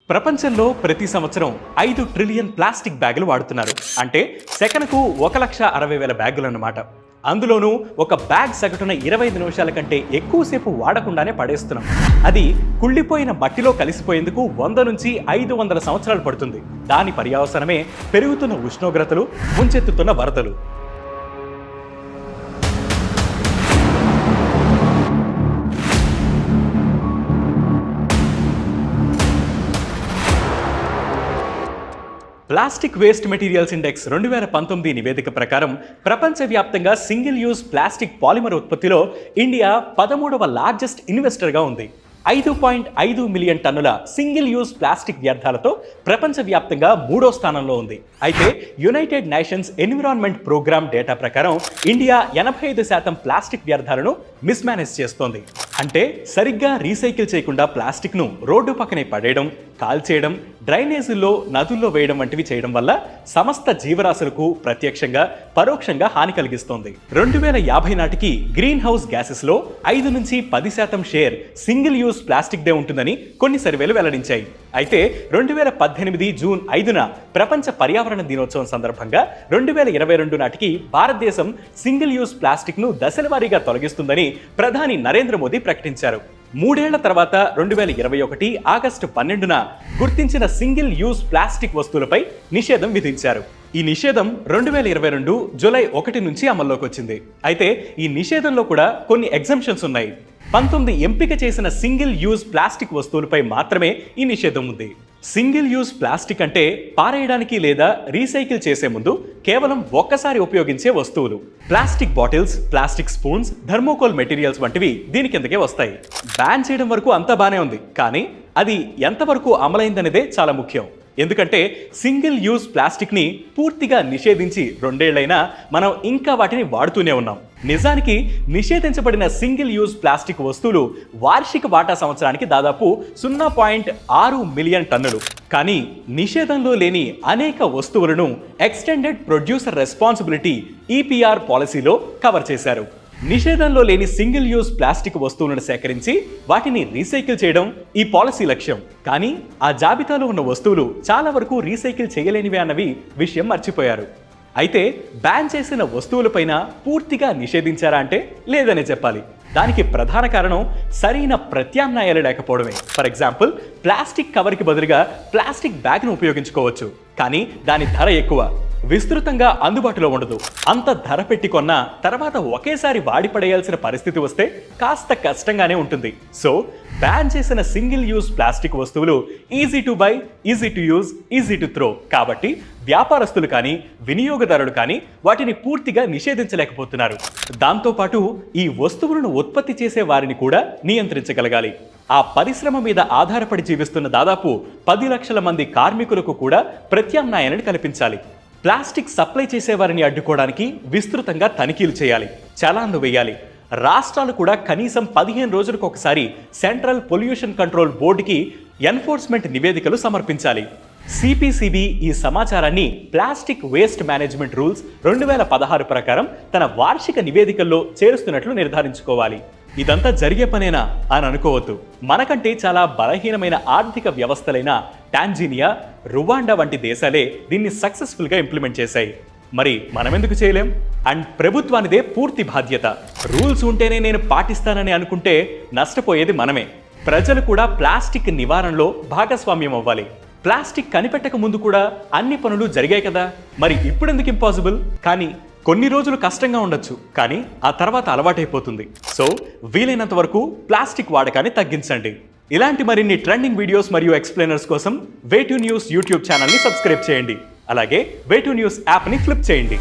ప్రపంచంలో ప్రతి సంవత్సరం 5 ట్రిలియన్ ప్లాస్టిక్ బ్యాగులు వాడుతున్నారు. అంటే సెకనుకు 1,60,000 బ్యాగులు అన్నమాట. అందులోనూ ఒక బ్యాగ్ సగటున 25 నిమిషాల కంటే ఎక్కువసేపు వాడకుండానే పడేస్తున్నాం. అది కుళ్ళిపోయిన మట్టిలో కలిసిపోయేందుకు 100 నుంచి 500 సంవత్సరాలు పడుతుంది. దాని పర్యవసానమే పెరుగుతున్న ఉష్ణోగ్రతలు, ముంచెత్తుతున్న వరదలు. ప్లాస్టిక్ వేస్ట్ మెటీరియల్స్ ఇండెక్స్ 2019 నివేదిక ప్రకారం ప్రపంచవ్యాప్తంగా సింగిల్ యూజ్ ప్లాస్టిక్ పాలిమర్ ఉత్పత్తిలో ఇండియా 13వ లార్జెస్ట్ ఇన్వెస్టర్గా ఉంది. 5.5 మిలియన్ టన్నుల సింగిల్ యూజ్ ప్లాస్టిక్ వ్యర్థాలతో ప్రపంచవ్యాప్తంగా 3వ స్థానంలో ఉంది. అయితే United Nations Environment Programme data ప్రకారం ఇండియా 85% ప్లాస్టిక్ వ్యర్థాలను మిస్మేనేజ్ చేస్తోంది. అంటే సరిగ్గా రీసైకిల్ చేయకుండా ప్లాస్టిక్ను రోడ్డు పక్కనే పడేయడం, కాల్చేయడం, డ్రైనేజీల్లో, నదుల్లో వేయడం వంటివి చేయడం వల్ల సమస్త జీవరాశులకు ప్రత్యక్షంగా, పరోక్షంగా హాని కలిగిస్తోంది. 2050 నాటికి గ్రీన్ హౌస్ గ్యాసెస్లో 5 నుంచి 10% share single use plastic they ఉంటుందని కొన్ని సర్వేలు వెల్లడించాయి. అయితే 2018 జూన్ 5న ప్రపంచ పర్యావరణ దినోత్సవం సందర్భంగా 2022 నాటికి భారతదేశం సింగిల్ యూజ్ ప్లాస్టిక్ ను దశలవారీగా తొలగిస్తుందని ప్రధాని నరేంద్ర మోదీ ప్రకటించారు. 3 ఏళ్ల తర్వాత 2021 ఆగస్టు 12న గుర్తించిన సింగిల్ యూజ్ ప్లాస్టిక్ వస్తువులపై నిషేధం విధించారు. ఈ నిషేధం 2022 జూలై 1 నుంచి అమల్లోకి వచ్చింది. అయితే ఈ నిషేధంలో కూడా కొన్ని ఎగ్జంప్షన్స్ ఉన్నాయి. 19 ఎంపిక చేసిన సింగిల్ యూజ్ ప్లాస్టిక్ వస్తువులపై మాత్రమే ఈ నిషేధం ఉంది. సింగిల్ యూజ్ ప్లాస్టిక్ అంటే పారేయడానికి లేదా రీసైకిల్ చేసే ముందు కేవలం ఒక్కసారి ఉపయోగించే వస్తువులు. Plastic bottles, plastic spoons, thermocol materials వంటివి దీని కిందకే వస్తాయి. బ్యాన్ చేయడం వరకు అంతా బానే ఉంది, కానీ అది ఎంతవరకు అమలైందనేదే చాలా ముఖ్యం. ఎందుకంటే సింగిల్ యూజ్ ప్లాస్టిక్ ని పూర్తిగా నిషేధించి 2 ఏళ్లైనా మనం ఇంకా వాటిని వాడుతూనే ఉన్నాం. నిజానికి నిషేధించబడిన సింగిల్ యూజ్ ప్లాస్టిక్ వస్తువులు వార్షిక వాటా సంవత్సరానికి దాదాపు 0.6 మిలియన్ టన్నులు. కానీ నిషేధంలో లేని అనేక వస్తువులను ఎక్స్టెండెడ్ ప్రొడ్యూసర్ రెస్పాన్సిబిలిటీ EPR పాలసీలో కవర్ చేశారు. నిషేధంలో లేని సింగిల్ యూజ్ ప్లాస్టిక్ వస్తువులను సేకరించి వాటిని రీసైకిల్ చేయడం ఈ పాలసీ లక్ష్యం. కానీ ఆ జాబితాలో ఉన్న వస్తువులు చాలా వరకు రీసైకిల్ చేయలేనివే అన్నవి విషయం మర్చిపోయారు. అయితే బ్యాన్ చేసిన వస్తువులపైన పూర్తిగా నిషేధించారా అంటే లేదనే చెప్పాలి. దానికి ప్రధాన కారణం సరైన ప్రత్యామ్నాయాలు లేకపోవడమే. ఫర్ ఎగ్జాంపుల్, ప్లాస్టిక్ కవర్కి బదులుగా ప్లాస్టిక్ బ్యాగ్ను ఉపయోగించుకోవచ్చు, కానీ దాని ధర ఎక్కువ, విస్తృతంగా అందుబాటులో ఉండదు. అంత ధర పెట్టి కొన్నా తర్వాత ఒకేసారి వాడి పడేయాల్సిన పరిస్థితి వస్తే కాస్త కష్టంగానే ఉంటుంది. సో బ్యాన్ చేసిన సింగిల్ యూజ్ ప్లాస్టిక్ వస్తువులు easy to buy, easy to use, easy to throw. కాబట్టి వ్యాపారస్తులు కానీ వినియోగదారులు కానీ వాటిని పూర్తిగా నిషేధించలేకపోతున్నారు. దాంతోపాటు ఈ వస్తువులను ఉత్పత్తి చేసే వారిని కూడా నియంత్రించగలగాలి. ఆ పరిశ్రమ మీద ఆధారపడి జీవిస్తున్న దాదాపు 10 లక్షల మంది కార్మికులకు కూడా ప్రత్యామ్నాయాలను కల్పించాలి. ప్లాస్టిక్ సప్లై చేసేవారిని అడ్డుకోవడానికి విస్తృతంగా తనిఖీలు చేయాలి, చలాన్లు వేయాలి. రాష్ట్రాలు కూడా కనీసం 15 రోజులకు ఒకసారి సెంట్రల్ పొల్యూషన్ కంట్రోల్ బోర్డుకి ఎన్ఫోర్స్మెంట్ నివేదికలు సమర్పించాలి. CPCB ఈ సమాచారాన్ని ప్లాస్టిక్ వేస్ట్ మేనేజ్మెంట్ రూల్స్ 2016 ప్రకారం తన వార్షిక నివేదికల్లో చేరుస్తున్నట్లు నిర్ధారించుకోవాలి. ఇదంతా జరిగే పనేనా అని అనుకోవద్దు. మనకంటే చాలా బలహీనమైన ఆర్థిక వ్యవస్థలైన టాంజానియా, రువాండా వంటి దేశాలే దీన్ని సక్సెస్ఫుల్గా ఇంప్లిమెంట్ చేశాయి. మరి మనం ఎందుకు చేయలేం? అండ్ ప్రభుత్వానిదే పూర్తి బాధ్యత. రూల్స్ ఉంటేనే నేను పాటిస్తానని అనుకుంటే నష్టపోయేది మనమే. ప్రజలు కూడా ప్లాస్టిక్ నివారణలో భాగస్వామ్యం అవ్వాలి. ప్లాస్టిక్ కనిపెట్టక ముందు కూడా అన్ని పనులు జరిగాయి కదా, మరి ఇప్పుడెందుకు ఇంపాసిబుల్? కానీ కొన్ని రోజులు కష్టంగా ఉండొచ్చు, కానీ ఆ తర్వాత అలవాటైపోతుంది. సో వీలైనంత వరకు ప్లాస్టిక్ వాడకాన్ని తగ్గించండి. ఇలాంటి మరిన్ని ట్రెండింగ్ వీడియోస్ మరియు ఎక్స్ప్లెయినర్స్ కోసం వే2న్యూస్ యూట్యూబ్ ఛానల్ని సబ్స్క్రైబ్ చేయండి. అలాగే వే2న్యూస్ యాప్ని ఫ్లిప్ చేయండి.